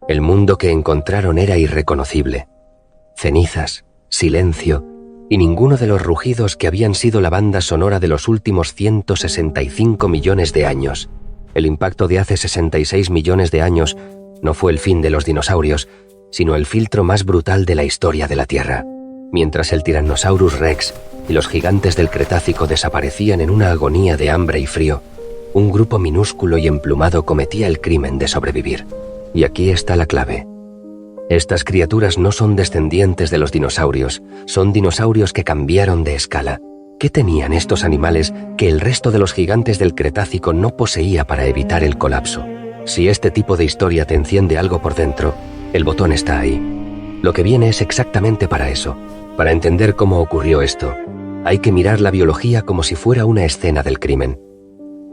El mundo que encontraron era irreconocible. Cenizas, silencio y ninguno de los rugidos que habían sido la banda sonora de los últimos 165 millones de años. El impacto de hace 66 millones de años no fue el fin de los dinosaurios, sino el filtro más brutal de la historia de la Tierra. Mientras el Tyrannosaurus Rex y los gigantes del Cretácico desaparecían en una agonía de hambre y frío, un grupo minúsculo y emplumado cometía el crimen de sobrevivir. Y aquí está la clave. Estas criaturas no son descendientes de los dinosaurios, son dinosaurios que cambiaron de escala. ¿Qué tenían estos animales que el resto de los gigantes del Cretácico no poseía para evitar el colapso? Si este tipo de historia te enciende algo por dentro, el botón está ahí. Lo que viene es exactamente para eso. Para entender cómo ocurrió esto, hay que mirar la biología como si fuera una escena del crimen.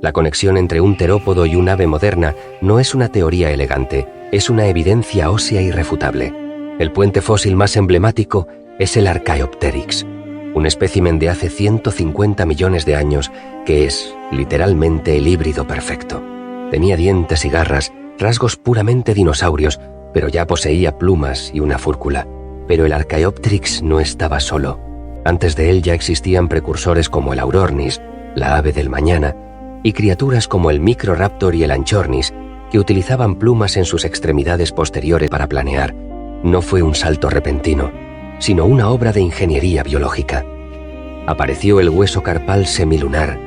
La conexión entre un terópodo y un ave moderna no es una teoría elegante, es una evidencia ósea irrefutable. El puente fósil más emblemático es el Archaeopteryx, un espécimen de hace 150 millones de años que es, literalmente, el híbrido perfecto. Tenía dientes y garras, rasgos puramente dinosaurios, pero ya poseía plumas y una fúrcula. Pero el Archaeopteryx no estaba solo. Antes de él ya existían precursores como el Aurornis, la ave del mañana, y criaturas como el Microraptor y el Anchornis, que utilizaban plumas en sus extremidades posteriores para planear. No fue un salto repentino, sino una obra de ingeniería biológica. Apareció el hueso carpal semilunar,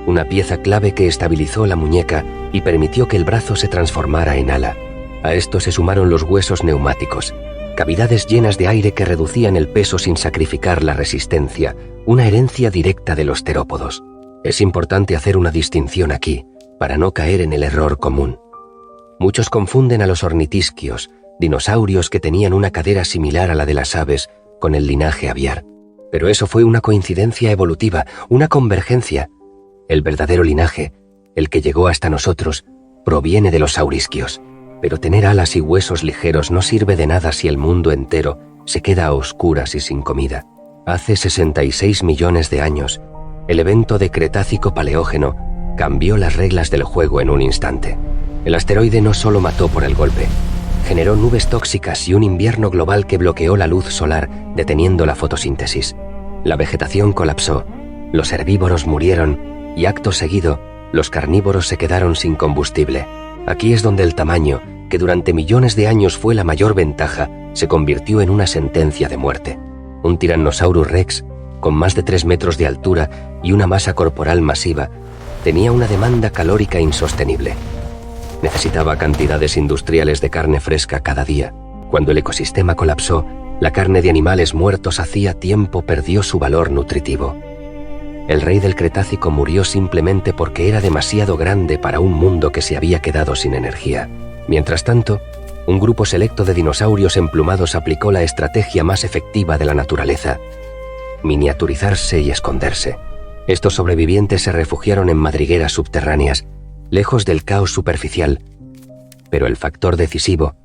una pieza clave que estabilizó la muñeca y permitió que el brazo se transformara en ala. A esto se sumaron los huesos neumáticos, cavidades llenas de aire que reducían el peso sin sacrificar la resistencia, una herencia directa de los terópodos. Es importante hacer una distinción aquí, para no caer en el error común. Muchos confunden a los ornitisquios, dinosaurios que tenían una cadera similar a la de las aves, con el linaje aviar. Pero eso fue una coincidencia evolutiva, una convergencia. El verdadero linaje, el que llegó hasta nosotros, proviene de los saurisquios. Pero tener alas y huesos ligeros no sirve de nada si el mundo entero se queda a oscuras y sin comida. Hace 66 millones de años, el evento de Cretácico-Paleógeno cambió las reglas del juego en un instante. El asteroide no solo mató por el golpe, generó nubes tóxicas y un invierno global que bloqueó la luz solar, deteniendo la fotosíntesis. La vegetación colapsó, los herbívoros murieron y acto seguido, los carnívoros se quedaron sin combustible. Aquí es donde el tamaño, que durante millones de años fue la mayor ventaja, se convirtió en una sentencia de muerte. Un Tyrannosaurus Rex, con más de 3 metros de altura y una masa corporal masiva, tenía una demanda calórica insostenible. Necesitaba cantidades industriales de carne fresca cada día. Cuando el ecosistema colapsó, la carne de animales muertos hacía tiempo perdió su valor nutritivo. El rey del Cretácico murió simplemente porque era demasiado grande para un mundo que se había quedado sin energía. Mientras tanto, un grupo selecto de dinosaurios emplumados aplicó la estrategia más efectiva de la naturaleza: miniaturizarse y esconderse. Estos sobrevivientes se refugiaron en madrigueras subterráneas, lejos del caos superficial, pero el factor decisivo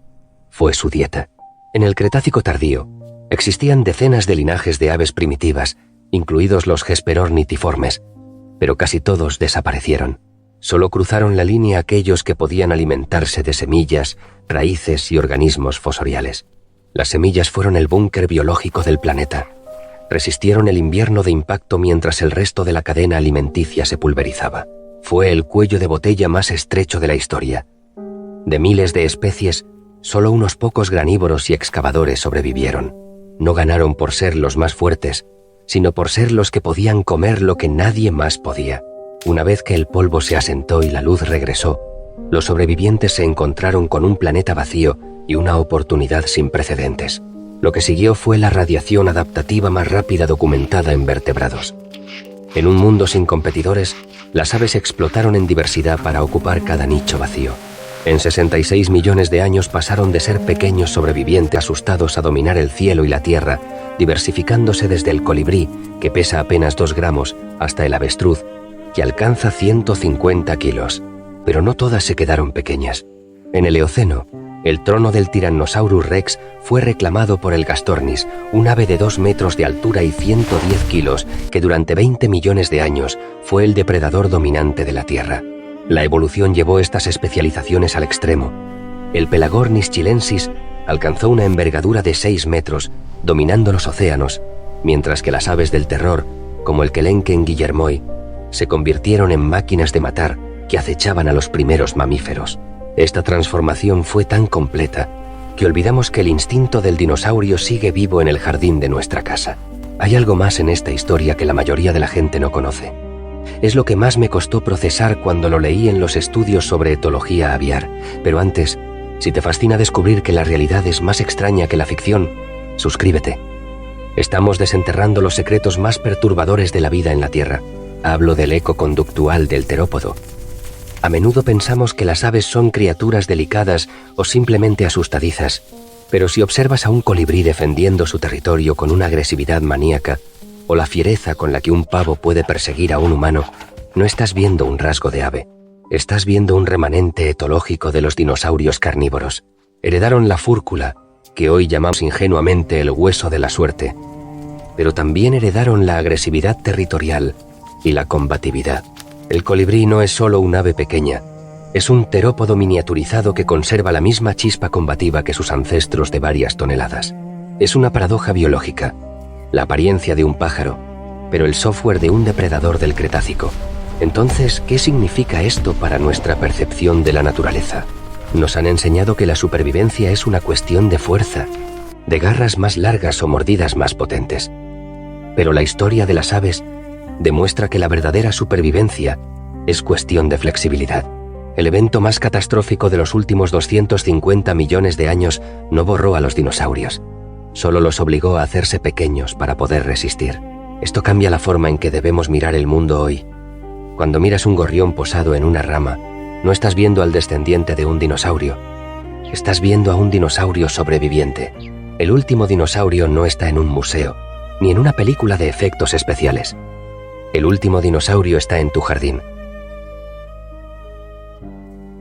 fue su dieta. En el Cretácico tardío, existían decenas de linajes de aves primitivas, incluidos los Hesperornithiformes, pero casi todos desaparecieron. Solo cruzaron la línea aquellos que podían alimentarse de semillas, raíces y organismos fosoriales. Las semillas fueron el búnker biológico del planeta. Resistieron el invierno de impacto mientras el resto de la cadena alimenticia se pulverizaba. Fue el cuello de botella más estrecho de la historia. De miles de especies, solo unos pocos granívoros y excavadores sobrevivieron. No ganaron por ser los más fuertes, sino por ser los que podían comer lo que nadie más podía. Una vez que el polvo se asentó y la luz regresó, los sobrevivientes se encontraron con un planeta vacío y una oportunidad sin precedentes. Lo que siguió fue la radiación adaptativa más rápida documentada en vertebrados. En un mundo sin competidores, las aves explotaron en diversidad para ocupar cada nicho vacío. En 66 millones de años pasaron de ser pequeños sobrevivientes asustados a dominar el cielo y la tierra, diversificándose desde el colibrí, que pesa apenas 2 gramos, hasta el avestruz, que alcanza 150 kilos. Pero no todas se quedaron pequeñas. En el Eoceno, el trono del Tyrannosaurus Rex fue reclamado por el Gastornis, un ave de 2 metros de altura y 110 kilos, que durante 20 millones de años fue el depredador dominante de la Tierra. La evolución llevó estas especializaciones al extremo. El Pelagornis chilensis alcanzó una envergadura de 6 metros, dominando los océanos, mientras que las aves del terror, como el Kelenken guillermoy, se convirtieron en máquinas de matar que acechaban a los primeros mamíferos. Esta transformación fue tan completa que olvidamos que el instinto del dinosaurio sigue vivo en el jardín de nuestra casa. Hay algo más en esta historia que la mayoría de la gente no conoce. Es lo que más me costó procesar cuando lo leí en los estudios sobre etología aviar. Pero antes, si te fascina descubrir que la realidad es más extraña que la ficción, suscríbete. Estamos desenterrando los secretos más perturbadores de la vida en la Tierra. Hablo del eco conductual del terópodo. A menudo pensamos que las aves son criaturas delicadas o simplemente asustadizas, pero si observas a un colibrí defendiendo su territorio con una agresividad maníaca, o la fiereza con la que un pavo puede perseguir a un humano, no estás viendo un rasgo de ave. Estás viendo un remanente etológico de los dinosaurios carnívoros. Heredaron la fúrcula, que hoy llamamos ingenuamente el hueso de la suerte, pero también heredaron la agresividad territorial y la combatividad. El colibrí no es solo un ave pequeña, es un terópodo miniaturizado que conserva la misma chispa combativa que sus ancestros de varias toneladas. Es una paradoja biológica, la apariencia de un pájaro, pero el software de un depredador del Cretácico. Entonces, ¿qué significa esto para nuestra percepción de la naturaleza? Nos han enseñado que la supervivencia es una cuestión de fuerza, de garras más largas o mordidas más potentes. Pero la historia de las aves demuestra que la verdadera supervivencia es cuestión de flexibilidad. El evento más catastrófico de los últimos 250 millones de años no borró a los dinosaurios, solo los obligó a hacerse pequeños para poder resistir. Esto cambia la forma en que debemos mirar el mundo hoy. Cuando miras un gorrión posado en una rama, no estás viendo al descendiente de un dinosaurio, estás viendo a un dinosaurio sobreviviente. El último dinosaurio no está en un museo, ni en una película de efectos especiales. El último dinosaurio está en tu jardín.